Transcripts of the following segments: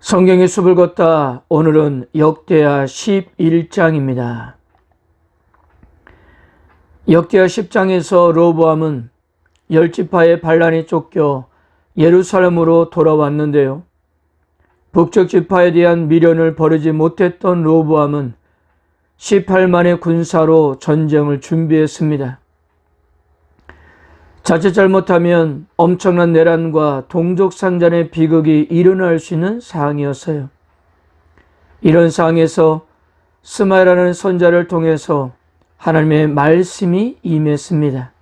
성경의 숲을 걷다. 오늘은 역대하 11장입니다. 역대하 10장에서 르호보암은 10지파의 반란이 쫓겨 예루살렘으로 돌아왔는데요. 북쪽 지파에 대한 미련을 버리지 못했던 르호보암은 18만의 군사로 전쟁을 준비했습니다. 자칫 잘못하면 엄청난 내란과 동족상잔의 비극이 일어날 수 있는 상황이었어요. 이런 상황에서 스마야라는 선자를 통해서 하나님의 말씀이 임했습니다.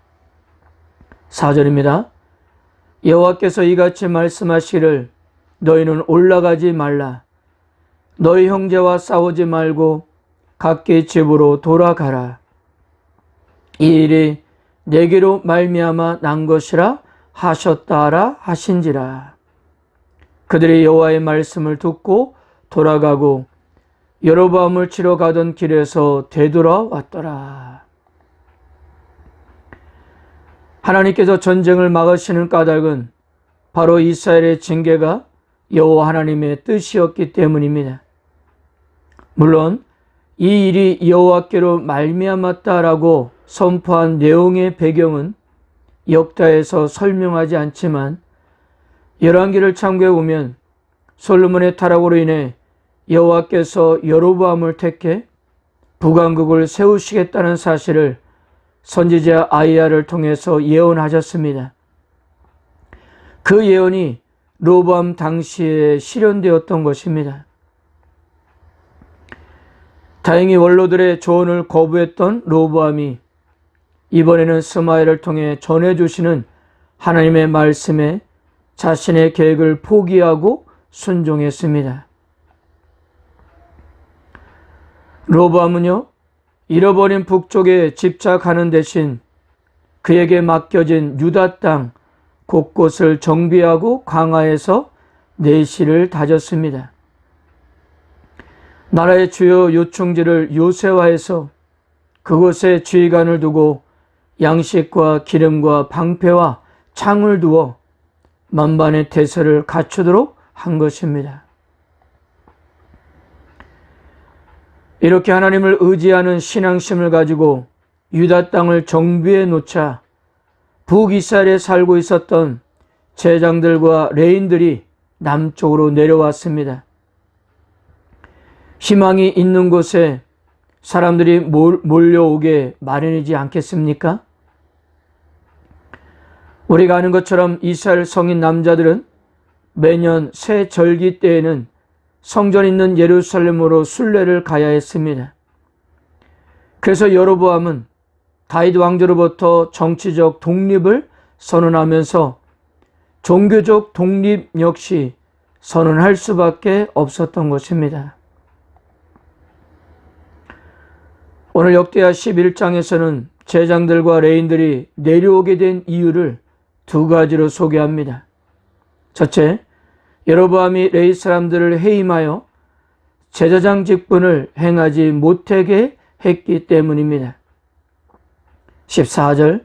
4절입니다. 여호와께서 이같이 말씀하시기를 너희는 올라가지 말라. 너희 형제와 싸우지 말고 각기 집으로 돌아가라. 이 일이 내게로 말미암아 난 것이라 하셨다라 하신지라. 그들이 여호와의 말씀을 듣고 돌아가고 여로보암을 치러 가던 길에서 되돌아왔더라. 하나님께서 전쟁을 막으시는 까닭은 바로 이스라엘의 징계가 여호와 하나님의 뜻이었기 때문입니다. 물론 이 일이 여호와께로 말미암았다라고 선포한 내용의 배경은 역다에서 설명하지 않지만 열왕기를 참고해 보면 솔로몬의 타락으로 인해 여호와께서 여로보암을 택해 북왕국을 세우시겠다는 사실을 선지자 아이야를 통해서 예언하셨습니다. 그 예언이 르호보암 당시에 실현되었던 것입니다. 다행히 원로들의 조언을 거부했던 르호보암이 이번에는 스마야를 통해 전해주시는 하나님의 말씀에 자신의 계획을 포기하고 순종했습니다. 르호보암은요, 잃어버린 북쪽에 집착하는 대신 그에게 맡겨진 유다 땅 곳곳을 정비하고 강화해서 내실을 다졌습니다. 나라의 주요 요충지를 요새화해서 그곳에 주의관을 두고 양식과 기름과 방패와 창을 두어 만반의 태세를 갖추도록 한 것입니다. 이렇게 하나님을 의지하는 신앙심을 가지고 유다 땅을 정비해 놓자 북이스라엘에 살고 있었던 제장들과 레인들이 남쪽으로 내려왔습니다. 희망이 있는 곳에 사람들이 몰려오게 마련이지 않겠습니까? 우리가 아는 것처럼 이스라엘 성인 남자들은 매년 새 절기 때에는 성전 있는 예루살렘으로 순례를 가야 했습니다. 그래서 여로보암은 다윗 왕조로부터 정치적 독립을 선언하면서 종교적 독립 역시 선언할 수밖에 없었던 것입니다. 오늘 역대하 11장에서는 제장들과 레인들이 내려오게 된 이유를 두 가지로 소개합니다. 첫째, 여로보암이 레위 사람들을 해임하여 제사장 직분을 행하지 못하게 했기 때문입니다. 14절,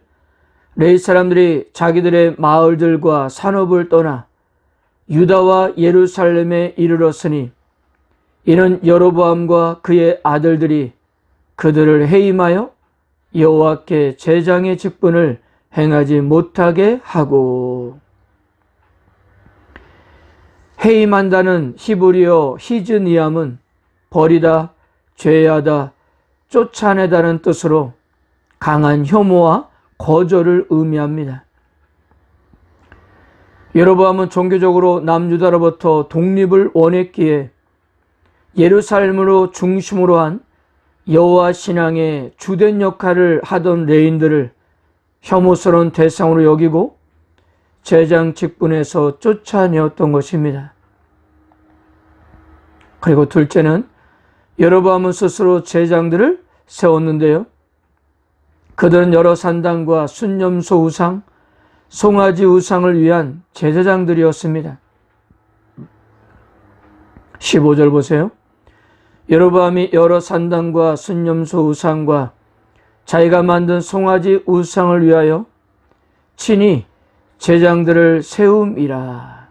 레위 사람들이 자기들의 마을들과 산업을 떠나 유다와 예루살렘에 이르렀으니 이는 여로보암과 그의 아들들이 그들을 해임하여 여호와께 제장의 직분을 행하지 못하게 하고. 해임한다는 히브리어 히즈니암은 버리다, 죄하다, 쫓아내다는 뜻으로 강한 혐오와 거절을 의미합니다. 여로보암은 종교적으로 남유다로부터 독립을 원했기에 예루살렘으로 중심으로 한 여호와 신앙의 주된 역할을 하던 레인들을 혐오스러운 대상으로 여기고 제장 직분에서 쫓아내었던 것입니다. 그리고 둘째는 여로보암은 스스로 제장들을 세웠는데요. 그들은 여러 산당과 순념소 우상, 송아지 우상을 위한 제사장들이었습니다. 15절 보세요. 여로보암이 여러 산당과 순념소 우상과 자기가 만든 송아지 우상을 위하여 친히 제장들을 세움이라.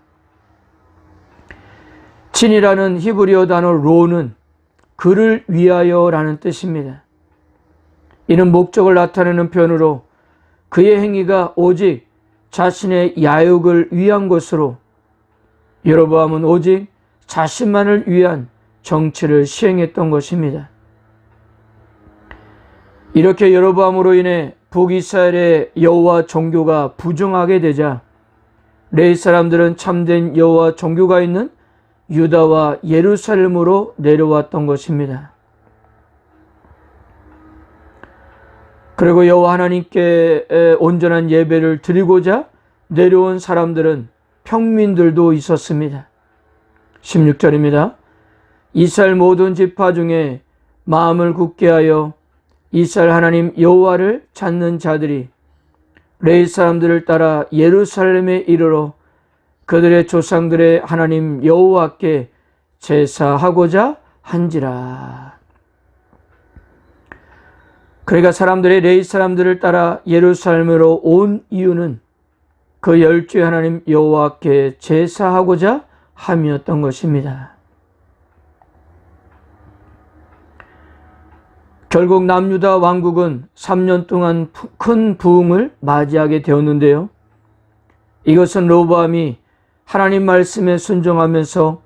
친이라는 히브리어 단어 로는 그를 위하여라는 뜻입니다. 이는 목적을 나타내는 표현으로 그의 행위가 오직 자신의 야욕을 위한 것으로 여로보암은 오직 자신만을 위한 정치를 시행했던 것입니다. 이렇게 여로보암으로 인해 북이스라엘의 여호와 종교가 부정하게 되자 레위 사람들은 참된 여호와 종교가 있는 유다와 예루살렘으로 내려왔던 것입니다. 그리고 여호와 하나님께 온전한 예배를 드리고자 내려온 사람들은 평민들도 있었습니다. 16절입니다. 이스라엘 모든 지파 중에 마음을 굳게 하여 이스라엘 하나님 여호와를 찾는 자들이 레위 사람들을 따라 예루살렘에 이르러 그들의 조상들의 하나님 여호와께 제사하고자 한지라. 그러니까 사람들이 레위 사람들을 따라 예루살렘으로 온 이유는 그 12주의 하나님 여호와께 제사하고자 함이었던 것입니다. 결국 남유다 왕국은 3년 동안 큰 부흥을 맞이하게 되었는데요. 이것은 로보암이 하나님 말씀에 순종하면서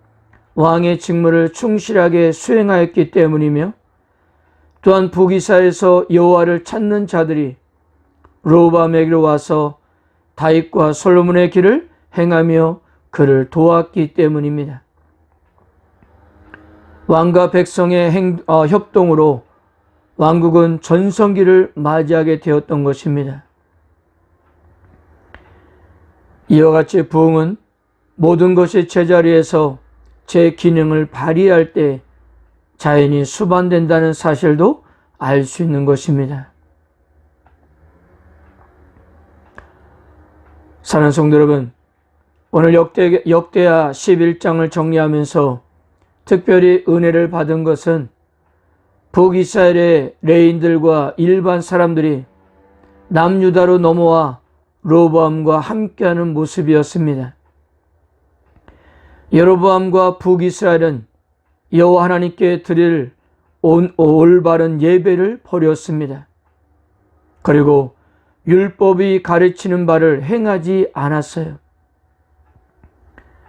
왕의 직무를 충실하게 수행하였기 때문이며 또한 북이스라엘에서 여호와를 찾는 자들이 로보암에게로 와서 다윗과 솔로몬의 길을 행하며 그를 도왔기 때문입니다. 왕과 백성의 협동으로 왕국은 전성기를 맞이하게 되었던 것입니다. 이와 같이 부흥은 모든 것이 제자리에서 제 기능을 발휘할 때 자연히 수반된다는 사실도 알 수 있는 것입니다. 사랑하는 성도 여러분, 오늘 역대하 11장을 정리하면서 특별히 은혜를 받은 것은 북이스라엘의 레인들과 일반 사람들이 남유다로 넘어와 로보암과 함께하는 모습이었습니다. 여로보암과 북이스라엘은 여호와 하나님께 드릴 올바른 예배를 버렸습니다. 그리고 율법이 가르치는 바를 행하지 않았어요.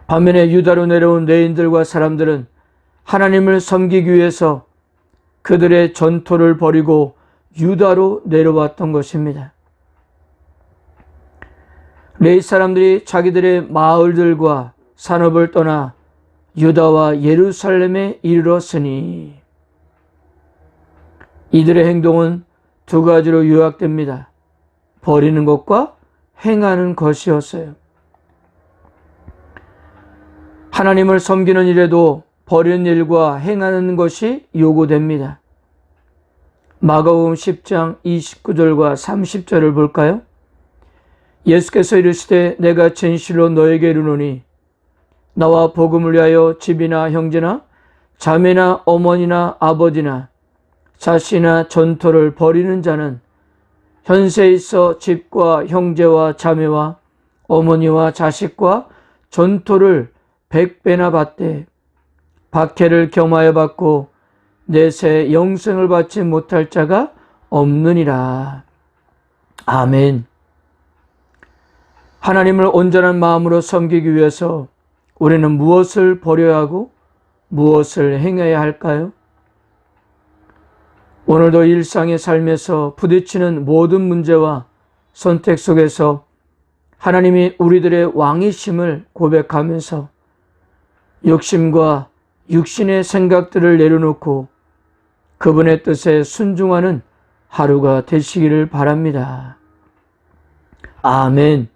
반면에 유다로 내려온 레인들과 사람들은 하나님을 섬기기 위해서 그들의 전토를 버리고 유다로 내려왔던 것입니다. 레위 사람들이 자기들의 마을들과 산업을 떠나 유다와 예루살렘에 이르렀으니 이들의 행동은 두 가지로 요약됩니다. 버리는 것과 행하는 것이었어요. 하나님을 섬기는 일에도 버리는 일과 행하는 것이 요구됩니다. 마가복음 10장 29절과 30절을 볼까요? 예수께서 이르시되 내가 진실로 너에게 이르노니 나와 복음을 위하여 집이나 형제나 자매나 어머니나 아버지나 자식이나 전토를 버리는 자는 현세에 있어 집과 형제와 자매와 어머니와 자식과 전토를 100배나 받되 박해를 겸하여 받고 내세 영생을 받지 못할 자가 없느니라. 아멘. 하나님을 온전한 마음으로 섬기기 위해서 우리는 무엇을 버려야 하고 무엇을 행해야 할까요? 오늘도 일상의 삶에서 부딪히는 모든 문제와 선택 속에서 하나님이 우리들의 왕이심을 고백하면서 욕심과 육신의 생각들을 내려놓고 그분의 뜻에 순종하는 하루가 되시기를 바랍니다. 아멘.